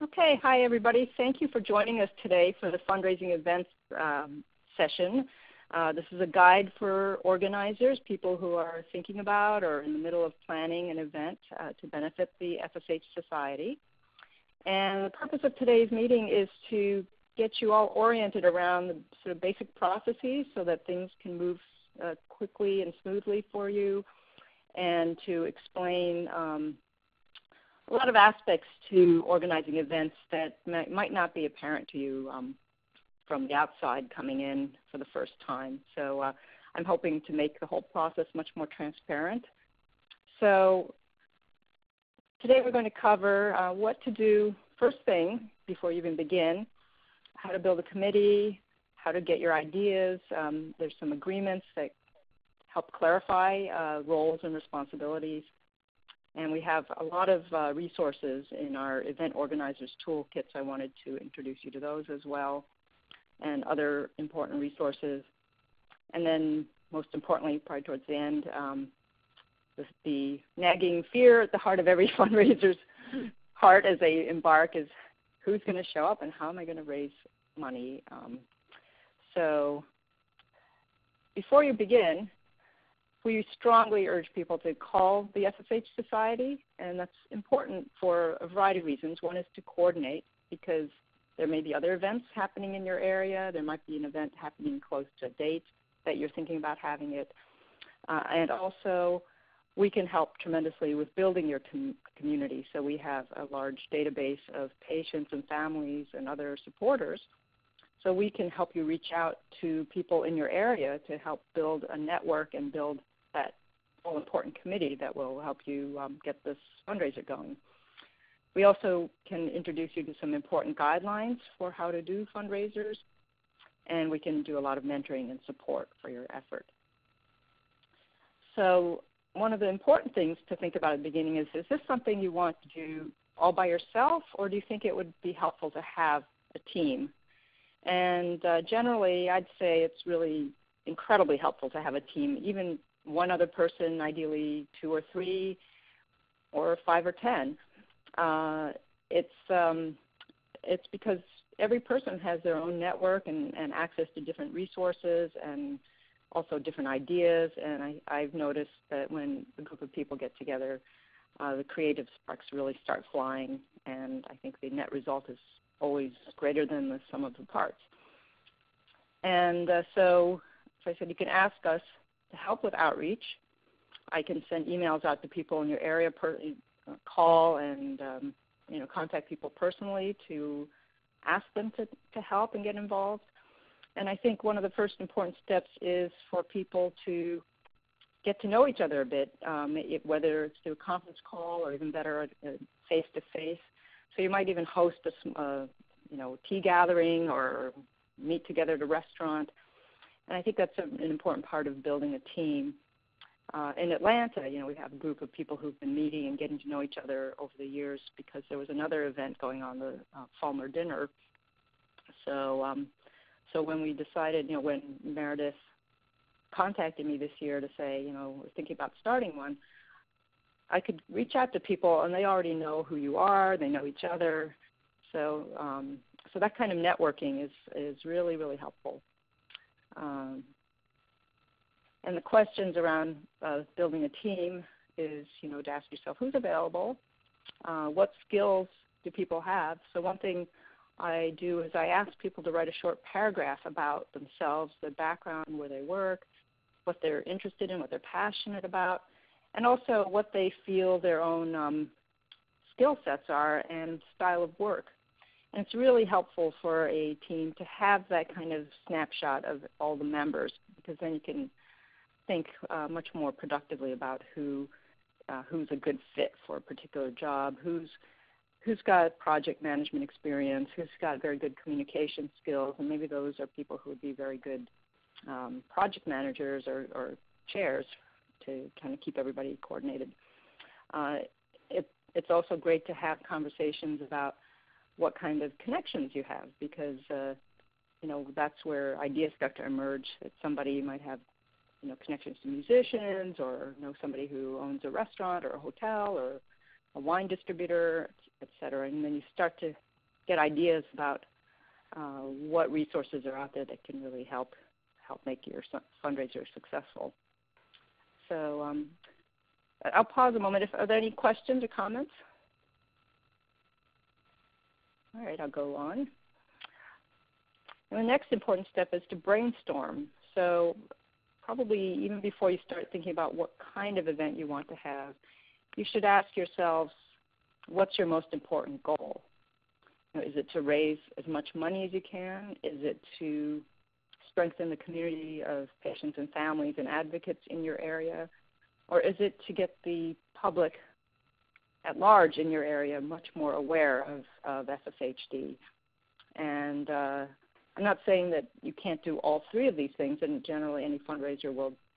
Okay, hi everybody. Thank you for joining us today for the fundraising events session. This is a guide for organizers, people who are thinking about or in the middle of planning an event to benefit the FSH Society. And the purpose of today's meeting is to get you all oriented around the sort of basic processes so that things can move quickly and smoothly for you, and to explain a lot of aspects to organizing events that might not be apparent to you from the outside coming in for the first time. So I'm hoping to make the whole process much more transparent. So today we're going to cover what to do first thing before you even begin, how to build a committee, how to get your ideas. There's some agreements that help clarify roles and responsibilities. And we have a lot of resources in our event organizers toolkits. I wanted to introduce you to those as well, and other important resources. And then most importantly, probably towards the end, the nagging fear at the heart of every fundraiser's heart as they embark is who's going to show up and how am I going to raise money. So before you begin, we strongly urge people to call the FSH Society, and that's important for a variety of reasons. One is to coordinate, because there may be other events happening in your area. There might be an event happening close to a date that you're thinking about having it. And also, we can help tremendously with building your community. So we have a large database of patients and families and other supporters. So we can help you reach out to people in your area to help build a network and build that all-important committee that will help you get this fundraiser going. We also can introduce you to some important guidelines for how to do fundraisers, and we can do a lot of mentoring and support for your effort. So one of the important things to think about at the beginning is this something you want to do all by yourself, or do you think it would be helpful to have a team? And generally, I'd say it's really incredibly helpful to have a team, even one other person, ideally 2 or 3, or 5 or 10. It's because every person has their own network and access to different resources and also different ideas. And I've noticed that when a group of people get together, the creative sparks really start flying, and I think the net result is always greater than the sum of the parts. And so, as I said, you can ask us to help with outreach. I can send emails out to people in your area, call and contact people personally to ask them to help and get involved. And I think one of the first important steps is for people to get to know each other a bit, whether it's through a conference call or even better, face-to-face. So you might even host a tea gathering or meet together at a restaurant. And I think that's an important part of building a team. In Atlanta, we have a group of people who've been meeting and getting to know each other over the years because there was another event going on, the Falmer Dinner. So when we decided, when Meredith contacted me this year to say, we're thinking about starting one, I could reach out to people and they already know who you are, they know each other. So that kind of networking is really, really helpful. And the questions around building a team is, to ask yourself who's available, what skills do people have. So one thing I do is I ask people to write a short paragraph about themselves, their background, where they work, what they're interested in, what they're passionate about, and also what they feel their own skill sets are and style of work. And it's really helpful for a team to have that kind of snapshot of all the members, because then you can think much more productively about who's a good fit for a particular job, who's got project management experience, who's got very good communication skills, and maybe those are people who would be very good project managers or chairs to kind of keep everybody coordinated. It's also great to have conversations about what kind of connections you have, because that's where ideas start to emerge. That somebody might have connections to musicians, or know somebody who owns a restaurant or a hotel or a wine distributor, et cetera. And then you start to get ideas about what resources are out there that can really help make your fundraiser successful. So I'll pause a moment. Are there any questions or comments? All right, I'll go on. And the next important step is to brainstorm. So probably even before you start thinking about what kind of event you want to have, you should ask yourselves, what's your most important goal? Is it to raise as much money as you can? Is it to strengthen the community of patients and families and advocates in your area? Or is it to get the public at large in your area much more aware of FSHD? And I'm not saying that you can't do all three of these things, and generally any fundraiser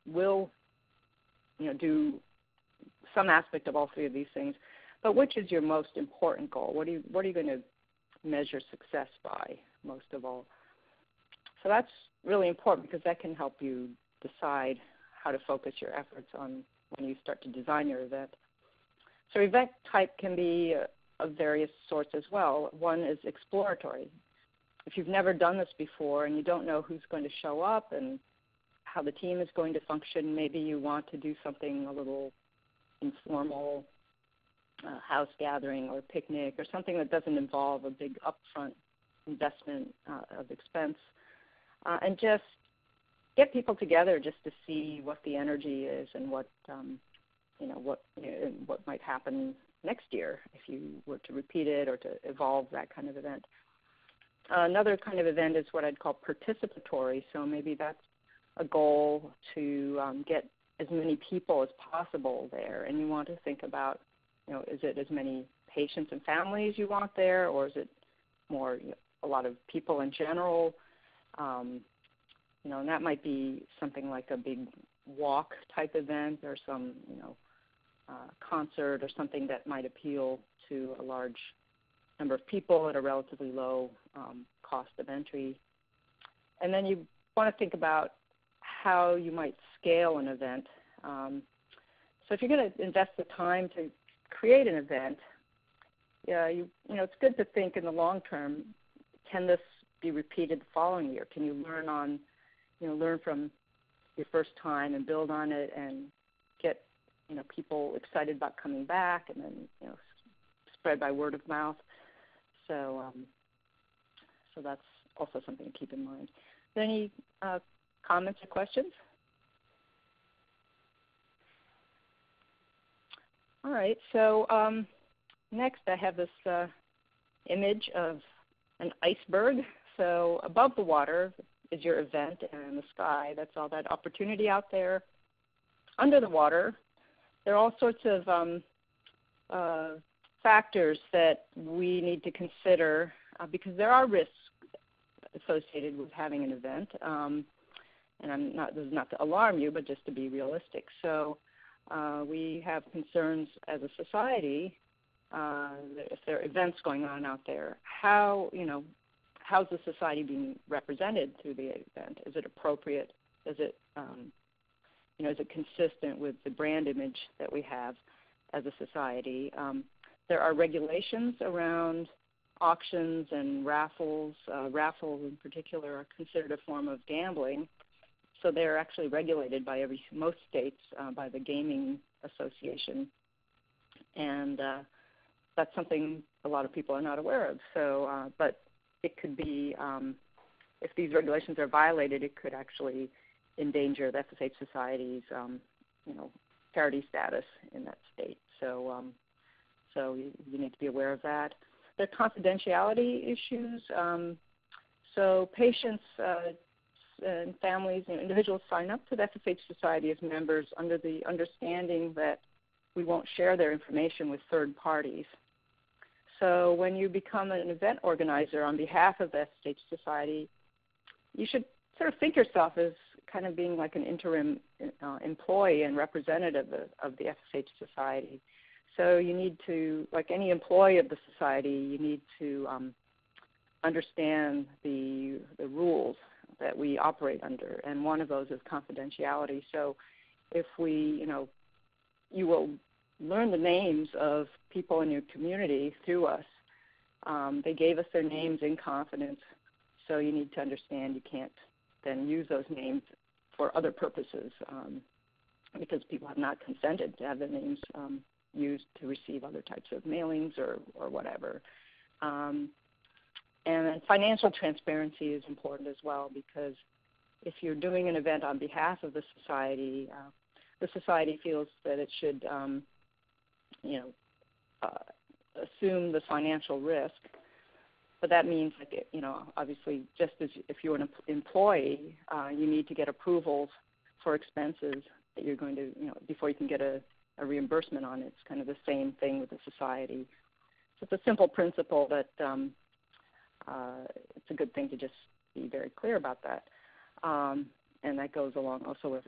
will do some aspect of all three of these things. But which is your most important goal? What are you going to measure success by most of all? So that's really important because that can help you decide how to focus your efforts on when you start to design your event. So event type can be of various sorts as well. One is exploratory. If you've never done this before and you don't know who's going to show up and how the team is going to function, maybe you want to do something a little informal, house gathering or picnic or something that doesn't involve a big upfront investment of expense, and just get people together just to see what the energy is and what might happen next year if you were to repeat it or to evolve that kind of event. Another kind of event is what I'd call participatory. So maybe that's a goal to get as many people as possible there, and you want to think about, is it as many patients and families you want there, or is it more a lot of people in general? And that might be something like a big walk type event or some concert or something that might appeal to a large number of people at a relatively low cost of entry. And then you want to think about how you might scale an event. So if you're going to invest the time to create an event, it's good to think in the long term, can this be repeated the following year? Can you learn from your first time and build on it and get people excited about coming back and then spread by word of mouth. So that's also something to keep in mind. Are there any comments or questions? All right, so next I have this image of an iceberg. So above the water is your event, and the sky, that's all that opportunity out there. Under the water, there are all sorts of factors that we need to consider because there are risks associated with having an event. And this is not to alarm you, but just to be realistic. So we have concerns as a society if there are events going on out there. How's the society being represented through the event? Is it appropriate? Is it is it consistent with the brand image that we have as a society? There are regulations around auctions and raffles. Raffles in particular are considered a form of gambling. So they're actually regulated by most states by the Gaming Association. And that's something a lot of people are not aware of. So, but it could be, if these regulations are violated, it could actually endanger the FSH Society's, charity status in that state. So, so you need to be aware of that. There are confidentiality issues. So patients and families and individuals sign up to the FSH Society as members under the understanding that we won't share their information with third parties. So when you become an event organizer on behalf of the FSH Society, you should sort of think yourself as kind of being like an interim employee and representative of the FSH Society. So you need to, like any employee of the society, you need to understand the rules that we operate under, and one of those is confidentiality. So if you will learn the names of people in your community through us. They gave us their names in confidence, so you need to understand you can't then use those names for other purposes because people have not consented to have their names used to receive other types of mailings or whatever. And then financial transparency is important as well, because if you're doing an event on behalf of the society feels that it should assume the financial risk. But that means, like, obviously, just as if you're an employee, you need to get approvals for expenses that you're going to, before you can get a reimbursement on it. It's kind of the same thing with the society. So it's a simple principle that it's a good thing to just be very clear about that. And that goes along also with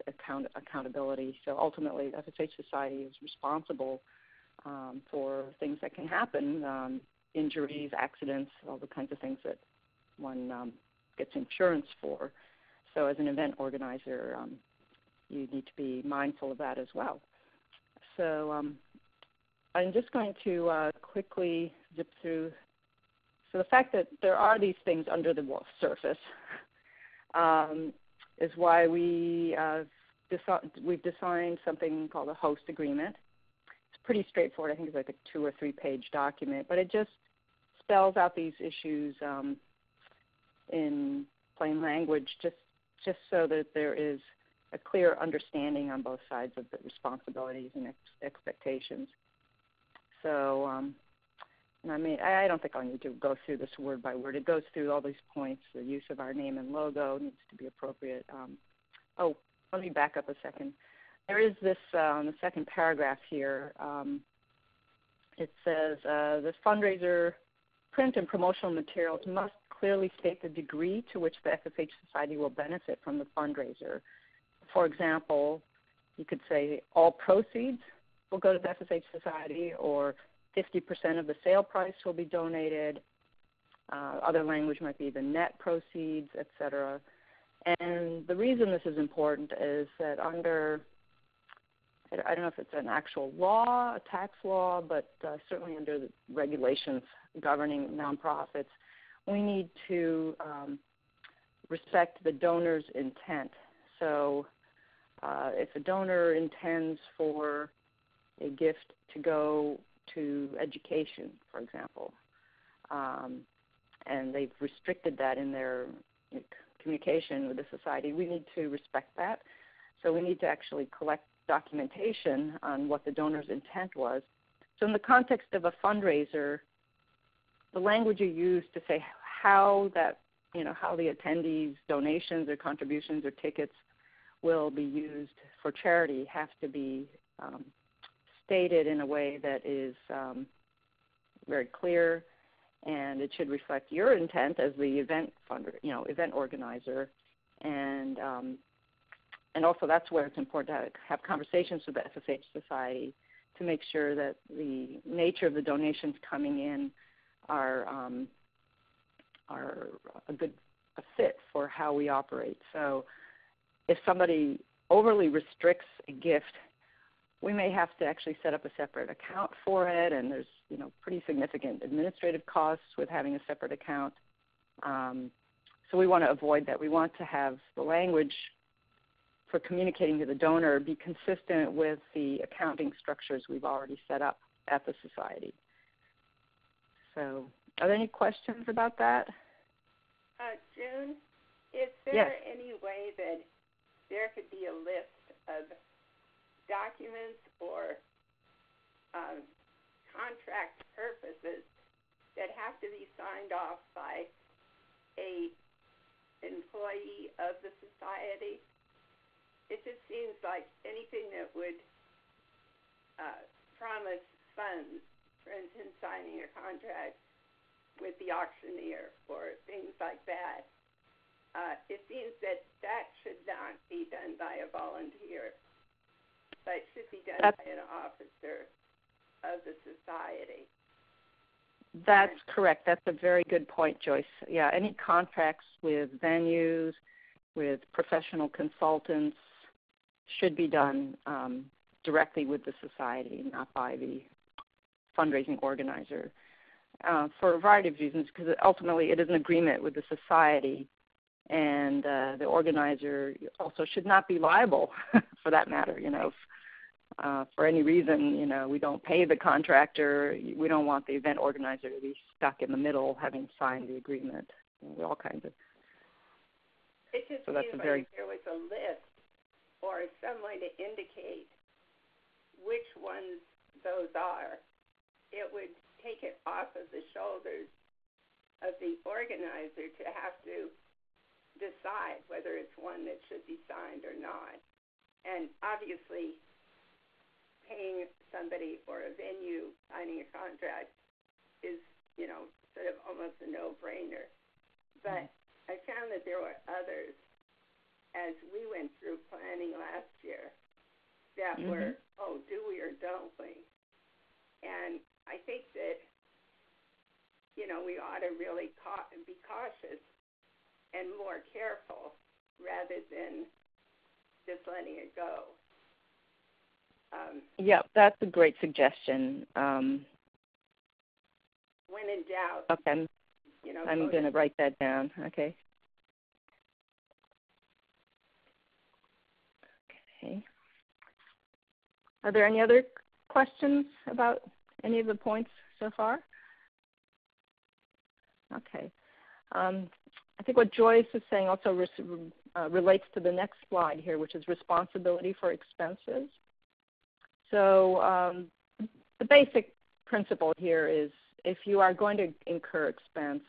accountability. So ultimately, the FSH Society is responsible for things that can happen, injuries, accidents, all the kinds of things that one gets insurance for. So as an event organizer, you need to be mindful of that as well. So I'm just going to quickly zip through. So the fact that there are these things under the surface is why we've designed something called a host agreement. It's pretty straightforward. I think it's like a 2 or 3 page document, but it just spells out these issues in plain language, just so that there is a clear understanding on both sides of the responsibilities and expectations. So, I don't think I'll need to go through this word by word. It goes through all these points. The use of our name and logo needs to be appropriate. Let me back up a second. There is this, the second paragraph here. It says, the fundraiser print and promotional materials must clearly state the degree to which the FSH Society will benefit from the fundraiser. For example, you could say all proceeds will go to the FSH Society, or 50% of the sale price will be donated. Other language might be the net proceeds, etc. And the reason this is important is that under, I don't know if it's an actual law, a tax law, but certainly under the regulations governing nonprofits, we need to respect the donor's intent. So if a donor intends for a gift to go to education, for example, and they've restricted that in their communication with the society, we need to respect that. So we need to actually collect documentation on what the donor's intent was. So in the context of a fundraiser, the language you use to say how that, how the attendees' donations or contributions or tickets will be used for charity have to be stated in a way that is very clear, and it should reflect your intent as the event event organizer, and also that's where it's important to have conversations with the FSH Society to make sure that the nature of the donations coming in are a fit for how we operate. So if somebody overly restricts a gift, we may have to actually set up a separate account for it, and there's pretty significant administrative costs with having a separate account. So we want to avoid that. We want to have the language for communicating to the donor be consistent with the accounting structures we've already set up at the society. So are there any questions about that? June, is there Yes. any way that there could be a list of documents or contract purposes that have to be signed off by a employee of the society? It just seems like anything that would promise funds, for instance, signing a contract with the auctioneer or things like that, it seems that should not be done by a volunteer, but should be done by an officer of the society. That's correct. That's a very good point, Joyce. Yeah, any contracts with venues, with professional consultants should be done directly with the society, not by the fundraising organizer, for a variety of reasons, because ultimately it is an agreement with the society, and the organizer also should not be liable for that matter. If, for any reason, we don't pay the contractor, we don't want the event organizer to be stuck in the middle having signed the agreement. All kinds of. It just so seems that's like if there was a list or some way to indicate which ones those are, it would take it off of the shoulders of the organizer to have to decide whether it's one that should be signed or not. And obviously, paying somebody or a venue signing a contract is, sort of almost a no-brainer. But I found that there were others, as we went through planning last year, that were, do we or don't we? And I think that, we ought to really be cautious and more careful rather than just letting it go. Yeah, that's a great suggestion. When in doubt, okay, I'm going to write that down. Okay. Okay. Are there any other questions about any of the points so far? Okay. I think what Joyce is saying also relates to the next slide here, which is responsibility for expenses. So the basic principle here is if you are going to incur expense,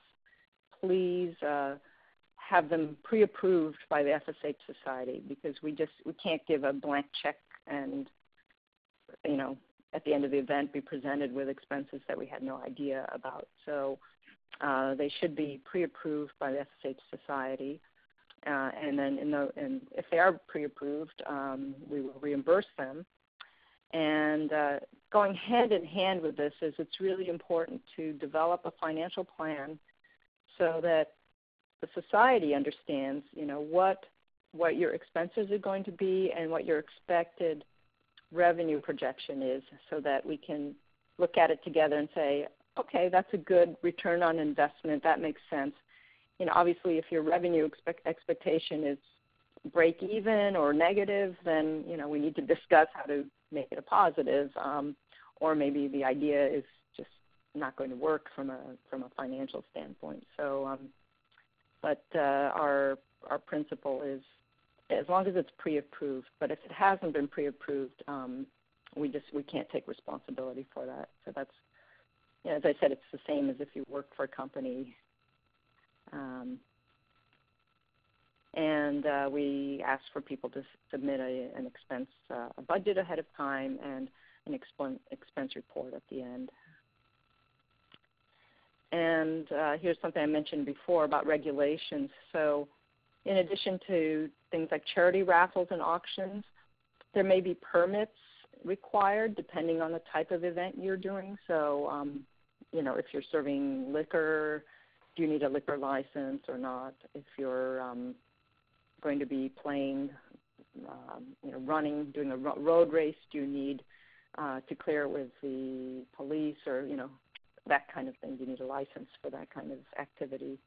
please have them pre-approved by the FSH Society, because we can't give a blank check and, at the end of the event be presented with expenses that we had no idea about. So they should be pre-approved by the FSH Society. And then if they are pre-approved, we will reimburse them. And going hand in hand with this is it's really important to develop a financial plan so that the society understands, what your expenses are going to be and what your expected revenue projection is, so that we can look at it together and say, okay, that's a good return on investment. That makes sense. Obviously, if your revenue expectation is break even or negative, then we need to discuss how to make it a positive, or maybe the idea is just not going to work from a financial standpoint. So, but our principle is, as long as it's pre-approved. But if it hasn't been pre-approved, we can't take responsibility for that. So that's, as I said, it's the same as if you work for a company. And we ask for people to submit an expense, a budget ahead of time, and an expense report at the end. And here's something I mentioned before about regulations. So in addition to things like charity raffles and auctions, there may be permits required depending on the type of event you're doing. So, if you're serving liquor, do you need a liquor license or not? If you're going to be playing, running, doing a road race, do you need to clear with the police or, that kind of thing? Do you need a license for that kind of activity?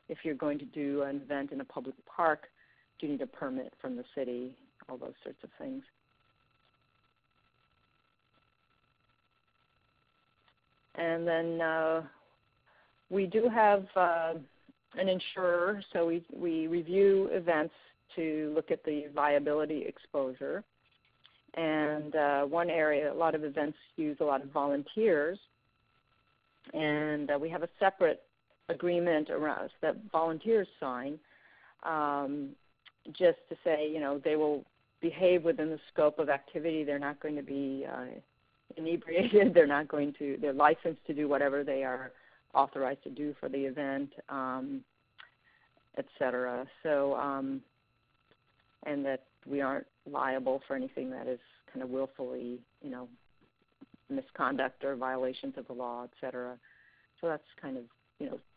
If you're going to do an event in a public park, do you need a permit from the city? All those sorts of things. And then we do have an insurer, so we review events to look at the viability exposure. And one area, a lot of events use a lot of volunteers, and we have a separate agreement around that volunteers sign, just to say, they will behave within the scope of activity. They're not going to be inebriated. They're licensed to do whatever they are authorized to do for the event, et cetera. So, and that we aren't liable for anything that is kind of willfully, misconduct or violations of the law, et cetera. So that's kind of,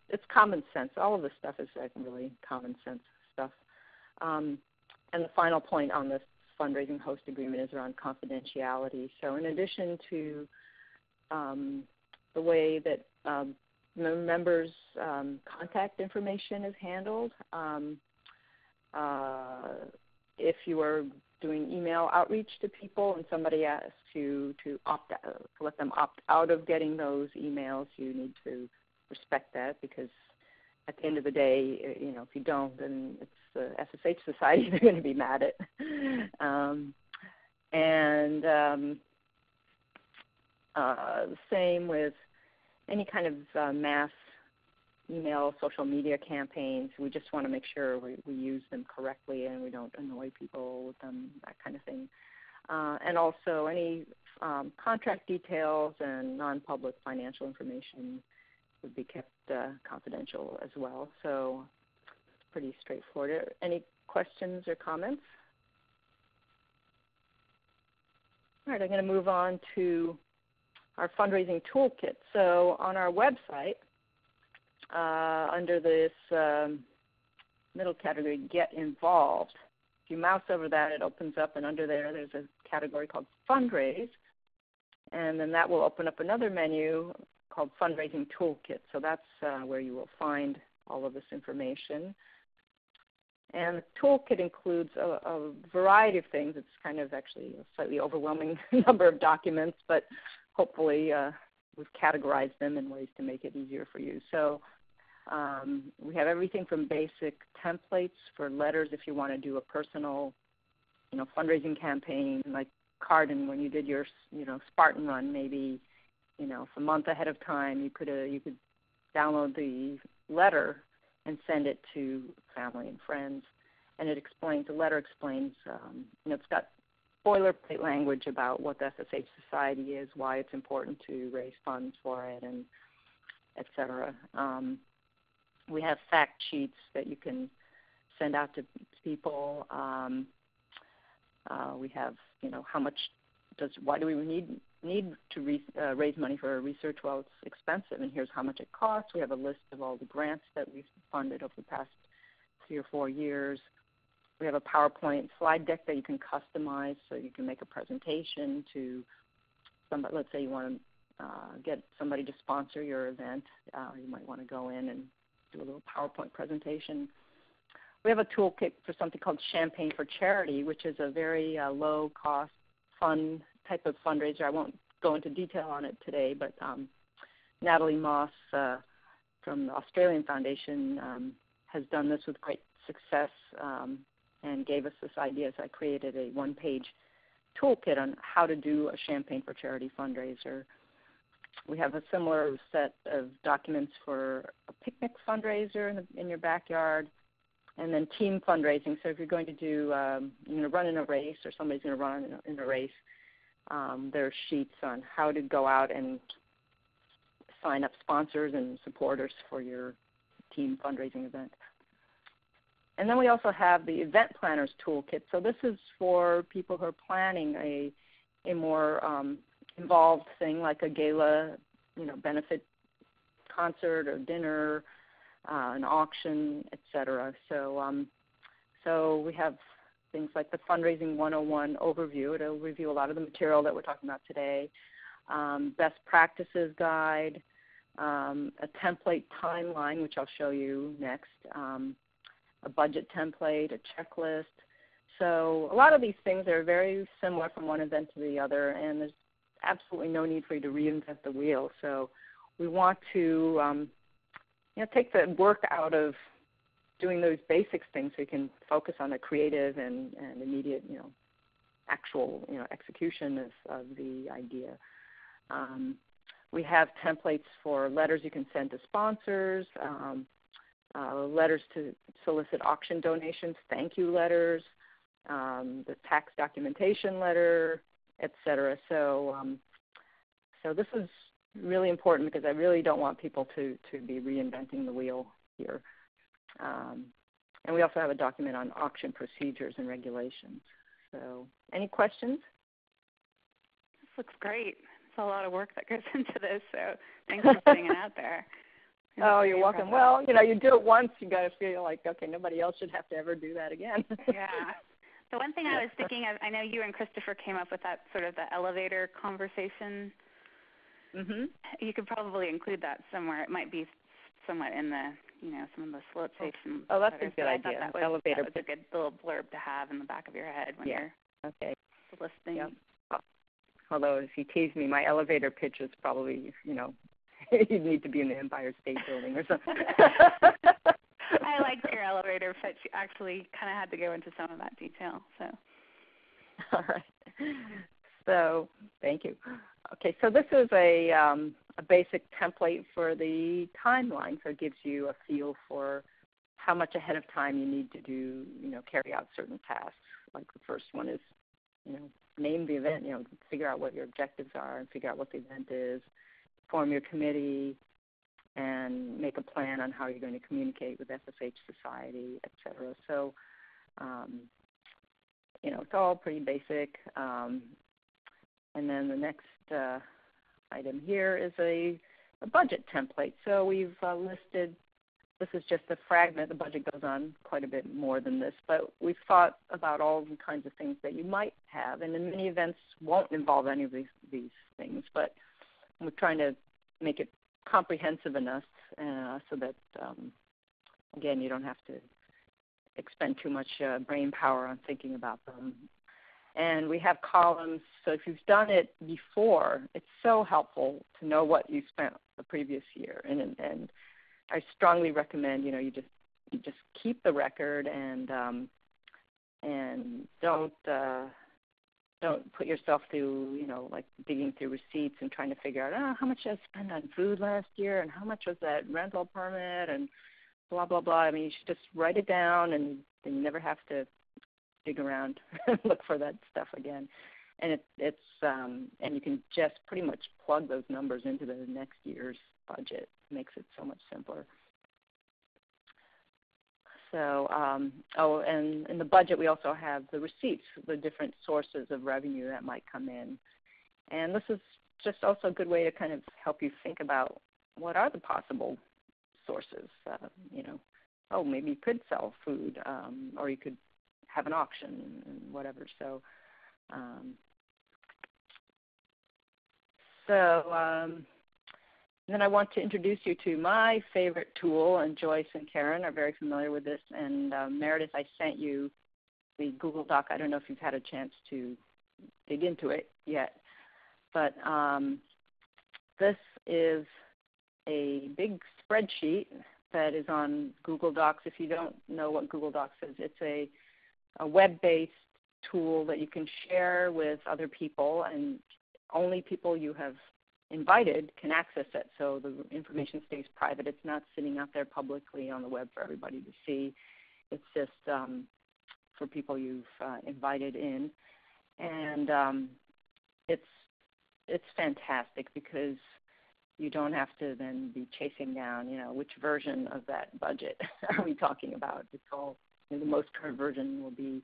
it's common sense. All of this stuff is like really common sense stuff. And the final point on this fundraising host agreement is around confidentiality. So in addition to the way that members' contact information is handled, if you are doing email outreach to people and somebody asks you to let them opt out of getting those emails, you need to respect that, because at the end of the day, if you don't, then it's the FSH Society they're going to be mad at. The same with any kind of mass email, social media campaigns. We just want to make sure we use them correctly and we don't annoy people with them, that kind of thing. And also any contract details and non-public financial information would be kept confidential as well. So it's pretty straightforward. Any questions or comments? All right, I'm going to move on to our fundraising toolkit. So on our website, under this middle category, Get Involved, if you mouse over that, it opens up, and under there, there's a category called Fundraise, and then that will open up another menu called Fundraising Toolkit. So that's where you will find all of this information. And the toolkit includes a variety of things. It's kind of actually a slightly overwhelming number of documents, but hopefully we've categorized them in ways to make it easier for you. So we have everything from basic templates for letters if you want to do a personal, fundraising campaign, like Cardin, when you did your, Spartan run, maybe, a month ahead of time, you could download the letter and send it to family and friends. And the letter explains, it's got boilerplate language about what the FSH Society is, why it's important to raise funds for it, and et cetera. We have fact sheets that you can send out to people. We have, why do we need to raise money for research? Well, it's expensive, and here's how much it costs. We have a list of all the grants that we've funded over the past 3 or 4 years. We have a PowerPoint slide deck that you can customize, so you can make a presentation to somebody. Let's say you want to get somebody to sponsor your event. You might want to go in and do a little PowerPoint presentation. We have a toolkit for something called Champagne for Charity, which is a very low-cost, fun type of fundraiser. I won't go into detail on it today, but Natalie Moss from the Australian Foundation has done this with great success and gave us this idea. So I created a one-page toolkit on how to do a Champagne for Charity fundraiser. We have a similar set of documents for a picnic fundraiser in your backyard, and then team fundraising. So if you're going to do, you're going to run in a race, or somebody's going to run in a race, there are sheets on how to go out and sign up sponsors and supporters for your team fundraising event. And then we also have the Event Planners Toolkit. So this is for people who are planning a more involved thing, like a gala, benefit concert or dinner, an auction, etc. So we have things like the Fundraising 101 overview. It'll review a lot of the material that we're talking about today. Best practices guide, a template timeline, which I'll show you next, a budget template, a checklist. So a lot of these things are very similar from one event to the other, and there's absolutely no need for you to reinvent the wheel. So we want to take the work out of doing those basics things so you can focus on the creative and immediate, actual, execution of the idea. We have templates for letters you can send to sponsors, letters to solicit auction donations, thank you letters, the tax documentation letter, etc. So this is really important because I really don't want people to be reinventing the wheel here. And we also have a document on auction procedures and regulations. So any questions? This looks great. It's a lot of work that goes into this, so thanks for putting it out there. Oh, you're welcome. Well, you do it once, you got to feel like, okay, nobody else should have to ever do that again. Yeah. The one thing I was thinking of, I know you and Christopher came up with that sort of the elevator conversation. Mm-hmm. You could probably include that somewhere. It might be somewhat in the, some of the slope station. Oh, that's letters, a good idea. That was a good little blurb to have in the back of your head when you're listening. Yep. Although, if you tease me, my elevator pitch is probably, you need to be in the Empire State Building or something. I liked your elevator pitch. You actually kind of had to go into some of that detail. So. All right. So, thank you. Okay, so this is a basic template for the timeline. So it gives you a feel for how much ahead of time you need to do, carry out certain tasks. Like the first one is, name the event, figure out what your objectives are and figure out what the event is, form your committee, and make a plan on how you're going to communicate with FSH Society, et cetera. So, it's all pretty basic. And then the next item here is a budget template. So we've listed, this is just a fragment. The budget goes on quite a bit more than this, but we've thought about all the kinds of things that you might have, and then many events won't involve any of these things, but we're trying to make it comprehensive enough so that, again, you don't have to expend too much brain power on thinking about them. And we have columns, so if you've done it before, it's so helpful to know what you spent the previous year. And I strongly recommend, you just keep the record and don't put yourself through, like digging through receipts and trying to figure out, how much did I spend on food last year and how much was that rental permit and blah, blah, blah. I mean, you should just write it down and then you never have to dig around and look for that stuff again. And it's and you can just pretty much plug those numbers into the next year's budget. It makes it so much simpler. So, and in the budget we also have the receipts, the different sources of revenue that might come in. And this is just also a good way to kind of help you think about what are the possible sources. Maybe you could sell food, or you could have an auction and whatever. So, then I want to introduce you to my favorite tool, and Joyce and Karen are very familiar with this. And Meredith, I sent you the Google Doc. I don't know if you've had a chance to dig into it yet, but this is a big spreadsheet that is on Google Docs. If you don't know what Google Docs is, it's a web-based tool that you can share with other people, and only people you have invited can access it, so the information stays private. It's not sitting out there publicly on the web for everybody to see. It's just for people you've invited in, and it's fantastic because you don't have to then be chasing down, which version of that budget are we talking about. It's all, the most current version will be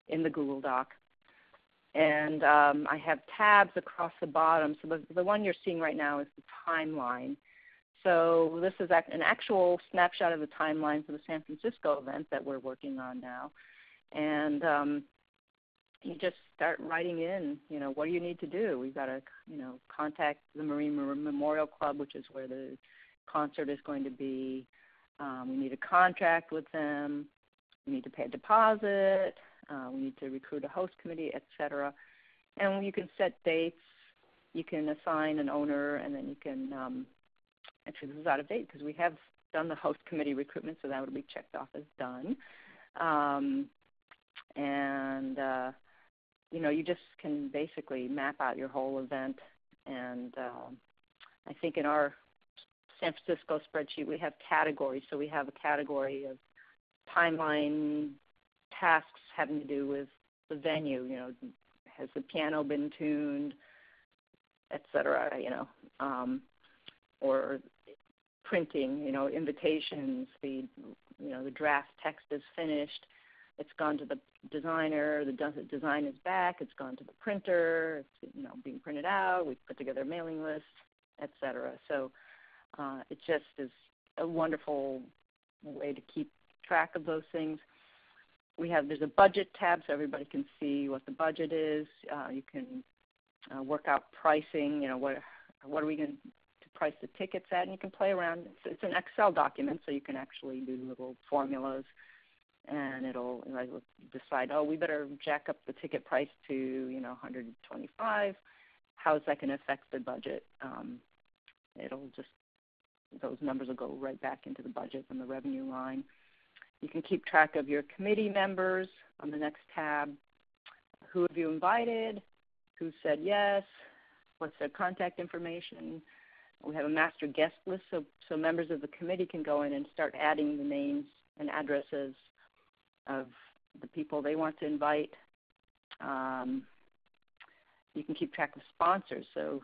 in the Google Doc. And I have tabs across the bottom. So the one you're seeing right now is the timeline. So this is an actual snapshot of the timeline for the San Francisco event that we're working on now. And you just start writing in, what do you need to do? We've got to, contact the Marine Memorial Club, which is where the concert is going to be. We need a contract with them. We need to pay a deposit. We need to recruit a host committee, et cetera. And you can set dates. You can assign an owner, and then you can actually, this is out of date because we have done the host committee recruitment, so that would be checked off as done. You just can basically map out your whole event. And I think in our San Francisco spreadsheet we have categories. So we have a category of timeline tasks having to do with the venue. Has the piano been tuned, et cetera, or printing, invitations, the draft text is finished, it's gone to the designer, the design is back, it's gone to the printer, it's being printed out, we've put together a mailing list, et cetera. So it just is a wonderful way to keep track of those things. there's a budget tab so everybody can see what the budget is. You can work out pricing, what are we going to price the tickets at, and you can play around. It's an Excel document, so you can actually do little formulas, and it'll decide, we better jack up the ticket price to, $125. How is that going to affect the budget? Those numbers will go right back into the budget and the revenue line. You can keep track of your committee members on the next tab. Who have you invited? Who said yes? What's their contact information? We have a master guest list, so members of the committee can go in and start adding the names and addresses of the people they want to invite. You can keep track of sponsors. So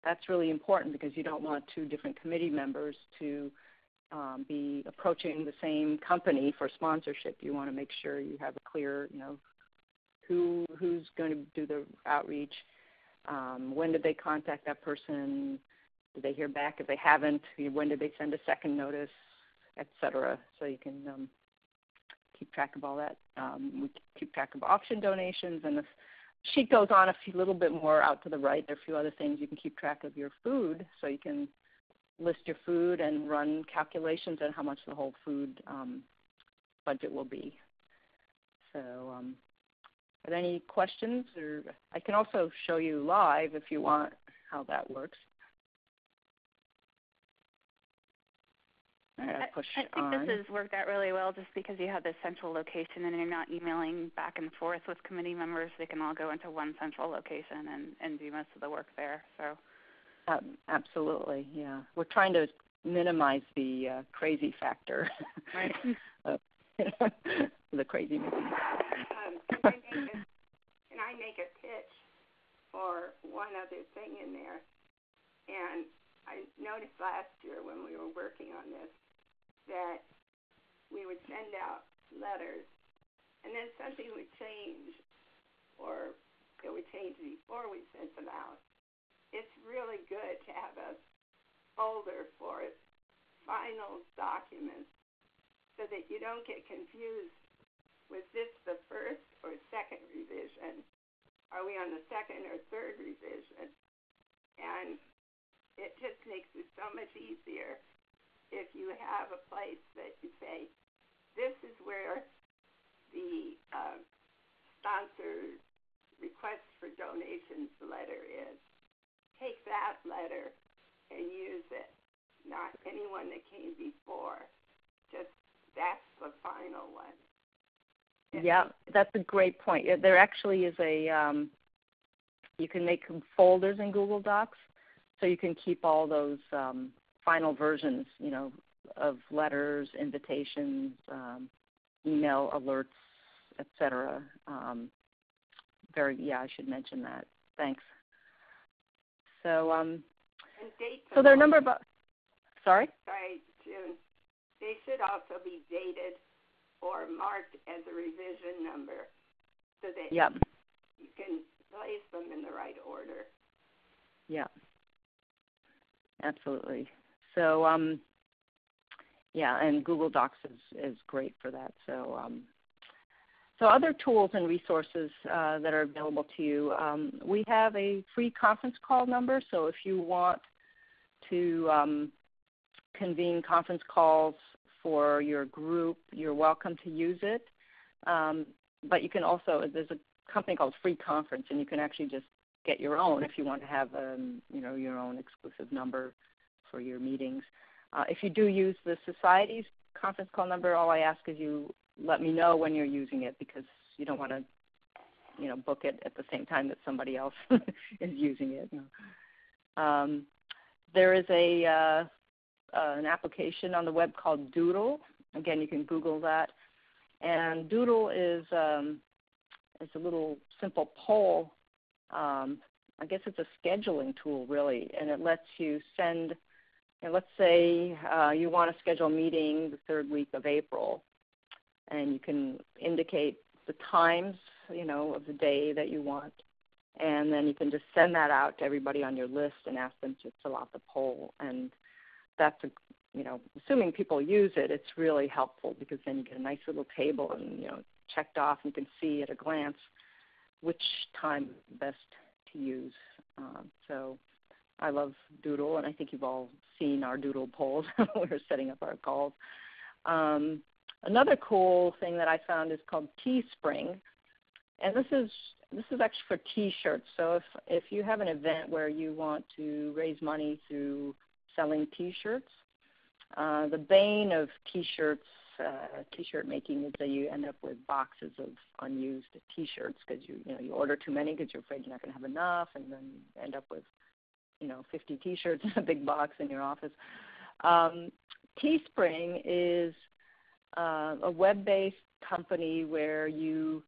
that's really important because you don't want two different committee members to be approaching the same company for sponsorship. You want to make sure you have a clear, who's going to do the outreach, when did they contact that person, did they hear back? If they haven't, when did they send a second notice, et cetera. So you can keep track of all that. We keep track of auction donations, and the sheet goes on a little bit more out to the right. There are a few other things. You can keep track of your food, so you can list your food and run calculations on how much the whole food budget will be. So are there any questions? Or I can also show you live if you want how that works. All right, I think this has worked out really well just because you have this central location and you're not emailing back and forth with committee members. They can all go into one central location and do most of the work there. So, absolutely, yeah. We're trying to minimize the crazy factor. Right. The crazy meeting. Can I make a pitch for one other thing in there? And I noticed last year when we were working on this that we would send out letters, and then something would change, or it would change before we sent them out. It's really good to have a folder for final documents so that you don't get confused. Was this the first or second revision? Are we on the second or third revision? And it just makes it so much easier if you have a place that you say, this is where the sponsor request for donations letter is. Take that letter and use it, not anyone that came before. Just that's the final one. Yeah, that's a great point. There actually is you can make folders in Google Docs, so you can keep all those final versions, of letters, invitations, email alerts, etc. I should mention that. Thanks. So, so there are a number of. Sorry, June. They should also be dated or marked as a revision number, so that you can place them in the right order. Yeah. Absolutely. So, and Google Docs is great for that. So, so other tools and resources that are available to you, we have a free conference call number. So if you want to convene conference calls for your group, you're welcome to use it. But you can also, there's a company called Free Conference, and you can actually just get your own if you want to have your own exclusive number for your meetings. If you do use the Society's conference call number, all I ask is you let me know when you're using it, because you don't want to book it at the same time that somebody else is using it. There is an application on the web called Doodle. Again, you can Google that. And Doodle is a little simple poll. I guess it's a scheduling tool, really, and it lets you send, let's say you want to schedule a meeting the third week of April, and you can indicate the times, of the day that you want, and then you can just send that out to everybody on your list and ask them to fill out the poll. And that's assuming people use it, it's really helpful because then you get a nice little table and, checked off and you can see at a glance which time is best to use. So I love Doodle, and I think you've all seen our Doodle polls when we're setting up our calls. Another cool thing that I found is called Teespring, and this is actually for T-shirts. So if you have an event where you want to raise money through selling T-shirts, the bane of T-shirts, T-shirt making is that you end up with boxes of unused T-shirts because you order too many because you're afraid you're not going to have enough, and then you end up with 50 T-shirts in a big box in your office. Teespring is a web-based company where you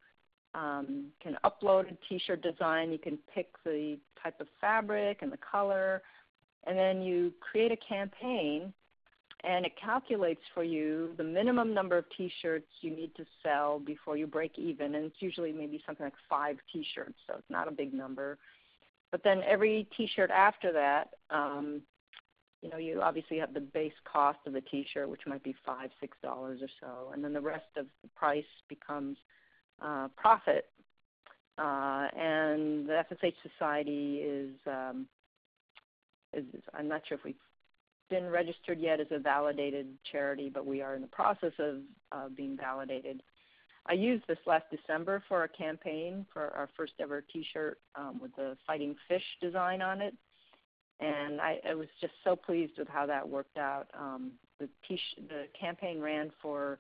can upload a T-shirt design. You can pick the type of fabric and the color, and then you create a campaign, and it calculates for you the minimum number of T-shirts you need to sell before you break even, and it's usually maybe something like 5 T-shirts, so it's not a big number. But then every T-shirt after that, you obviously have the base cost of the T-shirt, which might be $5, $6 or so, and then the rest of the price becomes profit. And the FSH Society is I'm not sure if we've been registered yet as a validated charity, but we are in the process of being validated. I used this last December for a campaign for our first ever T-shirt with the Fighting Fish design on it, and I was just so pleased with how that worked out. The campaign ran for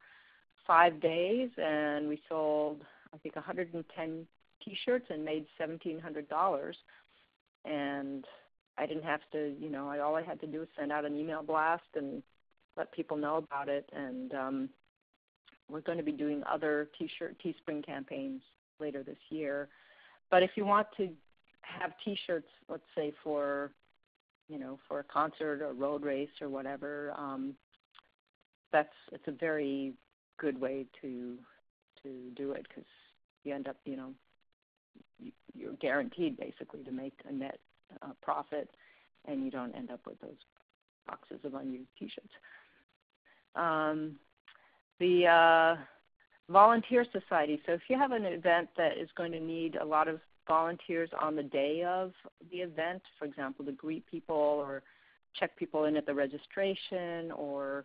5 days, and we sold, I think, 110 T-shirts and made $1,700. And I didn't have to, all I had to do was send out an email blast and let people know about it. And we're going to be doing other Teespring campaigns later this year. But if you want to have T-shirts, let's say for a concert or road race or whatever, it's a very good way to do it because you end up, you're guaranteed basically to make a net profit, and you don't end up with those boxes of unused T-shirts. The Volunteer Society. So if you have an event that is going to need a lot of volunteers on the day of the event, for example, to greet people or check people in at the registration or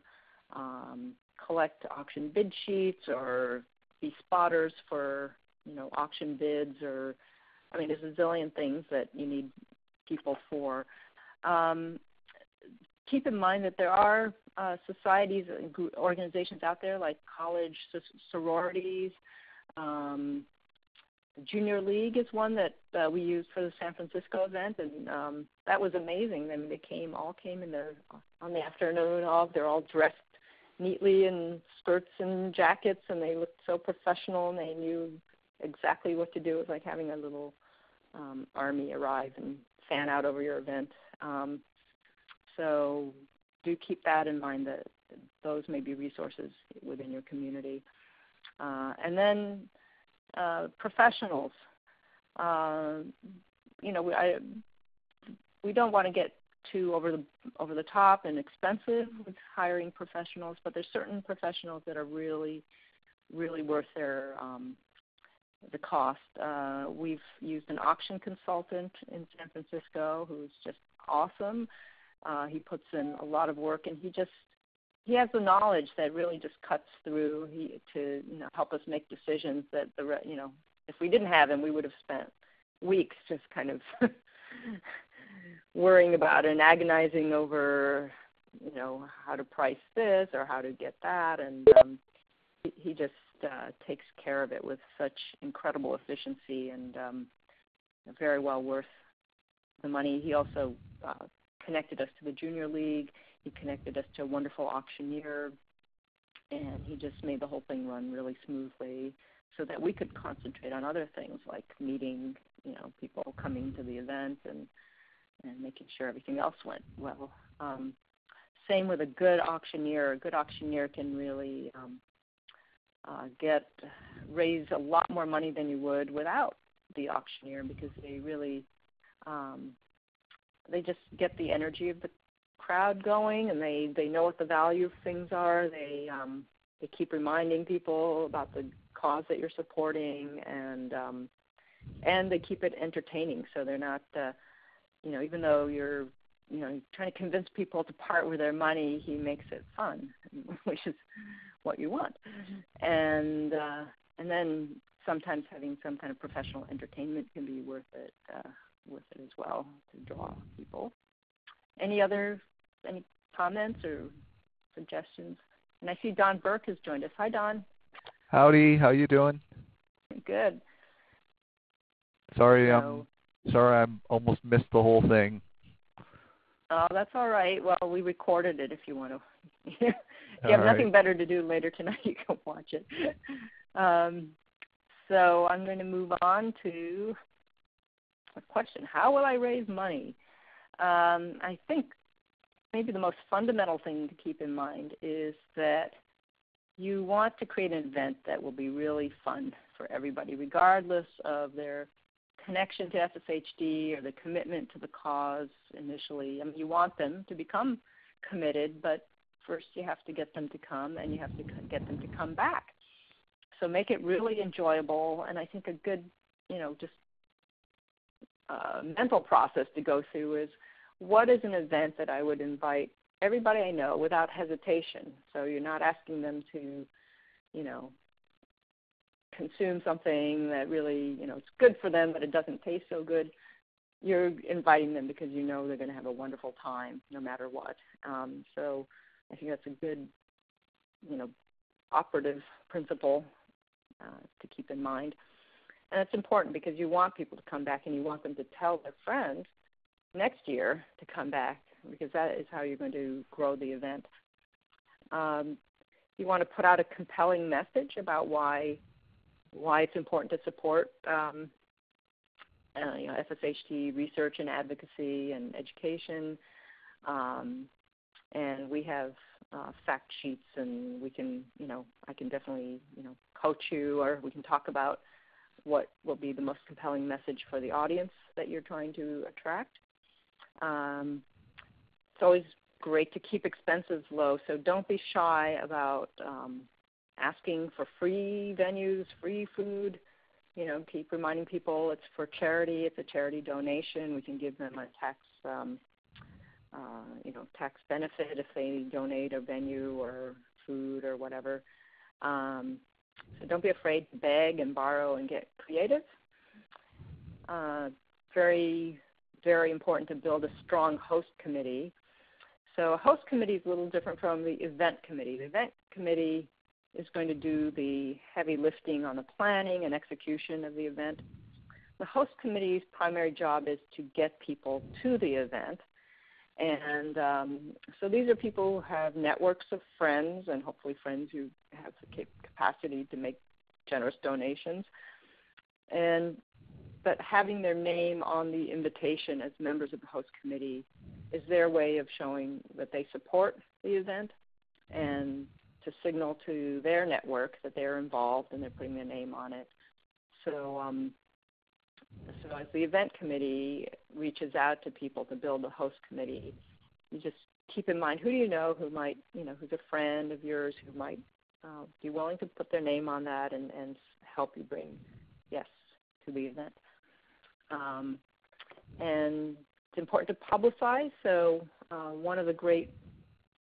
collect auction bid sheets or be spotters for, auction bids, or, there's a zillion things that you need people for. Keep in mind that there are societies and organizations out there like college sororities. Junior League is one that we used for the San Francisco event, and that was amazing. They all came in on the afternoon of. They're all dressed neatly in skirts and jackets, and they looked so professional, and they knew exactly what to do. It was like having a little army arrive and fan out over your event. So do keep that in mind, that those may be resources within your community. And then professionals. We don't want to get too over the top and expensive with hiring professionals, but there's certain professionals that are really, really worth the cost. We've used an auction consultant in San Francisco who's just awesome. He puts in a lot of work, and he has the knowledge that really just cuts through to help us make decisions that if we didn't have him, we would have spent weeks just kind of worrying about and agonizing over how to price this or how to get that, and he just takes care of it with such incredible efficiency, and very well worth the money. He also connected us to the Junior League. He connected us to a wonderful auctioneer, and he just made the whole thing run really smoothly so that we could concentrate on other things like meeting, people coming to the event and making sure everything else went well. Same with a good auctioneer. A good auctioneer can really raise a lot more money than you would without the auctioneer, because they really they just get the energy of the crowd going, and they know what the value of things are. They keep reminding people about the cause that you're supporting, and they keep it entertaining. So they're not, even though you're trying to convince people to part with their money, he makes it fun, which is what you want. And then sometimes having some kind of professional entertainment can be worth it as well to draw people. Any comments or suggestions? And I see Don Burke has joined us. Hi, Don. Howdy. How you doing? Good. Sorry, I almost missed the whole thing. Oh, that's all right. Well, we recorded it if you want to. If you have nothing better to do later tonight, you can watch it. So I'm going to move on to a question. How will I raise money? I think maybe the most fundamental thing to keep in mind is that you want to create an event that will be really fun for everybody, regardless of their connection to FSHD or the commitment to the cause initially. I mean, you want them to become committed, but first you have to get them to come, and you have to get them to come back. So make it really enjoyable, and I think a good, mental process to go through is, what is an event that I would invite everybody I know without hesitation? So you're not asking them to, consume something that really, it's good for them, but it doesn't taste so good. You're inviting them because you know they're going to have a wonderful time no matter what. So I think that's a good, operative principle to keep in mind. And it's important because you want people to come back, and you want them to tell their friends next year to come back, because that is how you're going to grow the event. You want to put out a compelling message about why it's important to support FSHD research and advocacy and education. And we have fact sheets, and we can, I can definitely, coach you, or we can talk about what will be the most compelling message for the audience that you're trying to attract. It's always great to keep expenses low, so don't be shy about asking for free venues, free food. Keep reminding people it's for charity. It's a charity donation. We can give them a tax benefit if they donate a venue or food or whatever. So don't be afraid to beg and borrow and get creative. Very, very important to build a strong host committee. So a host committee is a little different from the event committee. The event committee is going to do the heavy lifting on the planning and execution of the event. The host committee's primary job is to get people to the event. And so these are people who have networks of friends, and hopefully friends who have the capacity to make generous donations. But having their name on the invitation as members of the host committee is their way of showing that they support the event, and to signal to their network that they're involved and they're putting their name on it. So as the event committee reaches out to people to build a host committee, you just keep in mind, who do you know who might, who's a friend of yours who might be willing to put their name on that and help you bring guests to the event. And it's important to publicize. So one of the great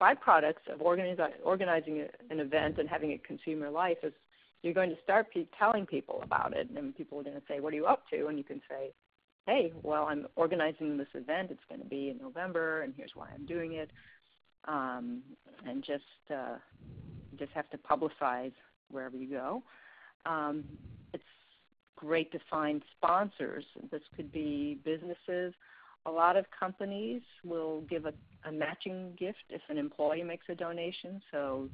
byproducts of organizing an event and having it consume your life is you're going to start telling people about it, and people are going to say, what are you up to? And you can say, hey, well, I'm organizing this event. It's going to be in November, and here's why I'm doing it. And just have to publicize wherever you go. It's great to find sponsors. This could be businesses. A lot of companies will give a matching gift if an employee makes a donation. So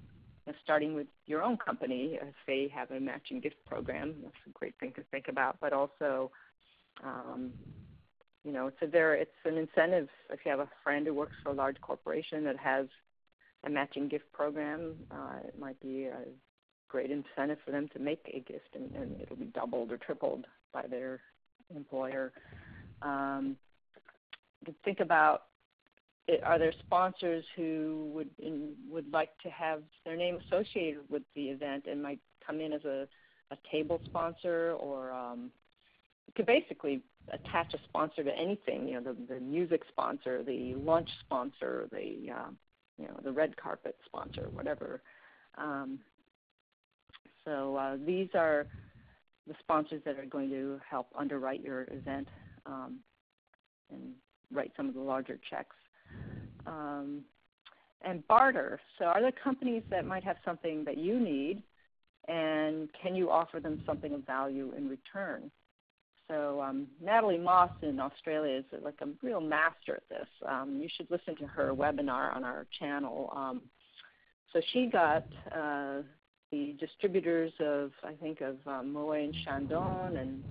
starting with your own company, if they have a matching gift program, that's a great thing to think about. But also, it's an incentive. If you have a friend who works for a large corporation that has a matching gift program, it might be a great incentive for them to make a gift, and it'll be doubled or tripled by their employer. You can think about are there sponsors who would like to have their name associated with the event and might come in as a table sponsor, or you could basically attach a sponsor to anything, the music sponsor, the lunch sponsor, the red carpet sponsor, whatever. So these are the sponsors that are going to help underwrite your event and write some of the larger checks. And barter. So are there companies that might have something that you need, and can you offer them something of value in return? So Natalie Moss in Australia is like a real master at this. You should listen to her webinar on our channel. So she got the distributors of Moet and Chandon and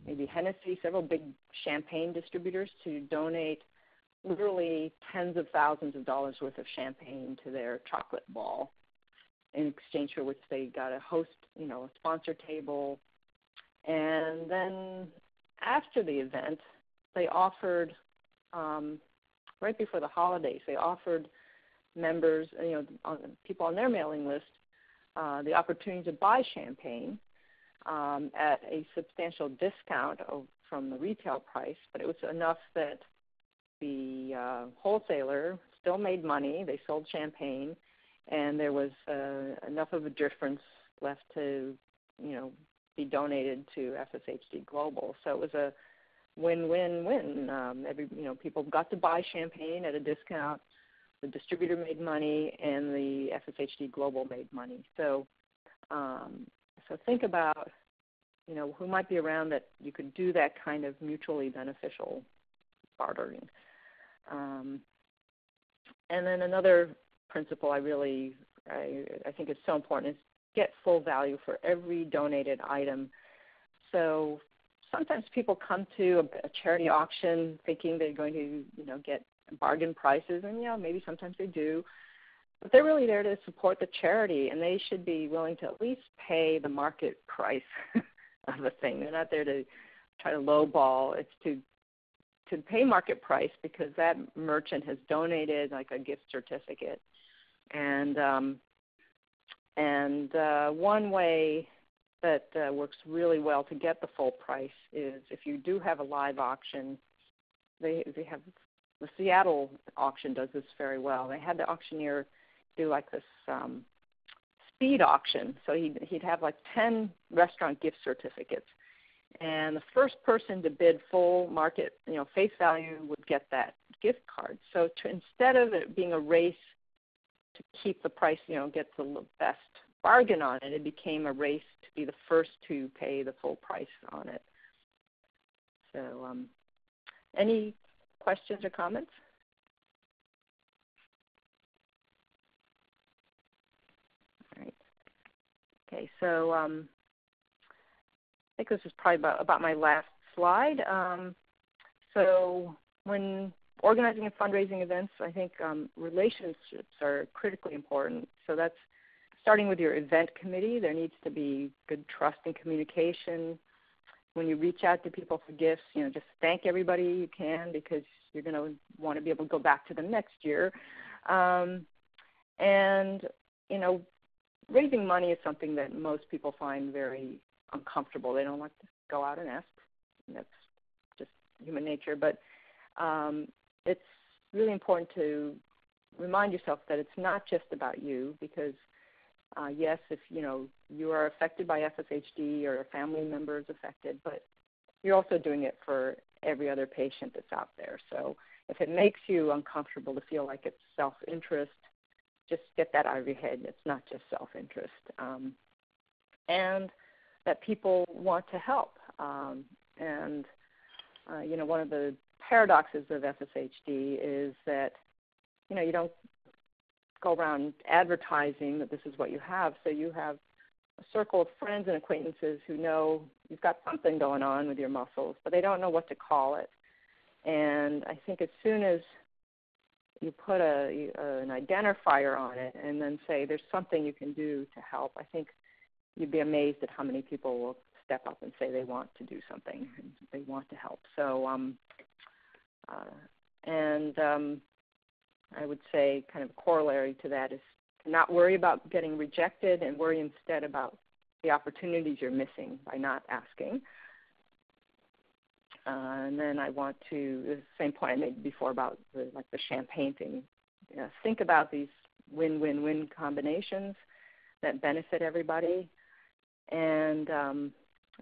maybe Hennessy, several big champagne distributors, to donate literally tens of thousands of dollars worth of champagne to their chocolate ball, in exchange for which they got a host, a sponsor table. And then after the event, they offered, right before the holidays, they offered members, people on their mailing list, the opportunity to buy champagne at a substantial discount from the retail price, but it was enough that the wholesaler still made money. They sold champagne, and there was enough of a difference left to, be donated to FSHD Global. So it was a win-win-win. People got to buy champagne at a discount. The distributor made money, and the FSHD Global made money. So, so think about, who might be around that you could do that kind of mutually beneficial bartering. And then another principle I think is so important is get full value for every donated item. So sometimes people come to a charity auction thinking they're going to, get bargain prices, and maybe sometimes they do, but they're really there to support the charity, and they should be willing to at least pay the market price of the thing. They're not there to try to lowball. It's to pay market price because that merchant has donated like a gift certificate. And one way that works really well to get the full price is if you do have a live auction. They have the Seattle auction does this very well. They had the auctioneer do like this speed auction. So he'd have like 10 restaurant gift certificates, and the first person to bid full market, face value would get that gift card. So instead of it being a race to keep the price, get the best bargain on it, it became a race to be the first to pay the full price on it. So any questions or comments? All right. Okay, so I think this is probably about my last slide. So when organizing and fundraising events, I think relationships are critically important. So that's starting with your event committee. There needs to be good trust and communication. When you reach out to people for gifts, just thank everybody you can, because you're going to want to be able to go back to them next year. And, raising money is something that most people find very uncomfortable. They don't like to go out and ask. That's just human nature. But it's really important to remind yourself that it's not just about you, because yes, if you are affected by FSHD or a family member is affected, but you're also doing it for every other patient that's out there. So if it makes you uncomfortable to feel like it's self-interest, just get that out of your head. It's not just self-interest. And that people want to help. One of the paradoxes of FSHD is that, you don't go around advertising that this is what you have. So you have a circle of friends and acquaintances who know you've got something going on with your muscles, but they don't know what to call it. And I think as soon as you put an identifier on it and then say there's something you can do to help, I think you'd be amazed at how many people will step up and say they want to do something and they want to help. So, I would say kind of a corollary to that is to not worry about getting rejected and worry instead about the opportunities you're missing by not asking. And then I want to, the same point I made before about the champagne thing, think about these win-win-win combinations that benefit everybody. And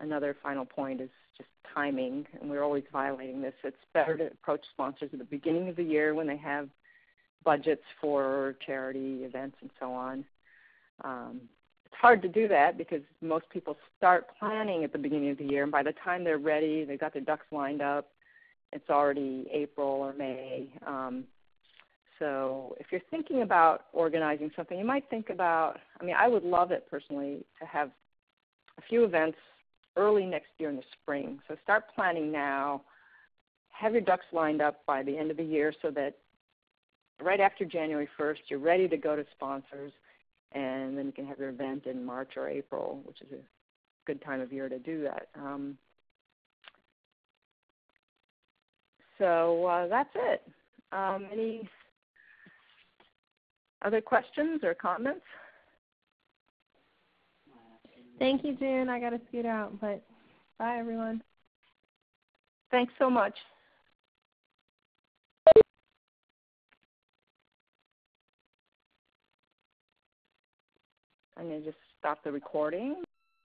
another final point is just timing, and we're always violating this. It's better to approach sponsors at the beginning of the year when they have budgets for charity events and so on. It's hard to do that because most people start planning at the beginning of the year, and by the time they're ready, they've got their ducks lined up, it's already April or May. So if you're thinking about organizing something, you might think about, I would love it personally to have a few events early next year in the spring. So start planning now, have your ducks lined up by the end of the year so that right after January 1st, you're ready to go to sponsors, and then you can have your event in March or April, which is a good time of year to do that. So that's it. Any other questions or comments? Thank you, June. I got to scoot out, but bye, everyone. Thanks so much. I'm going to just stop the recording.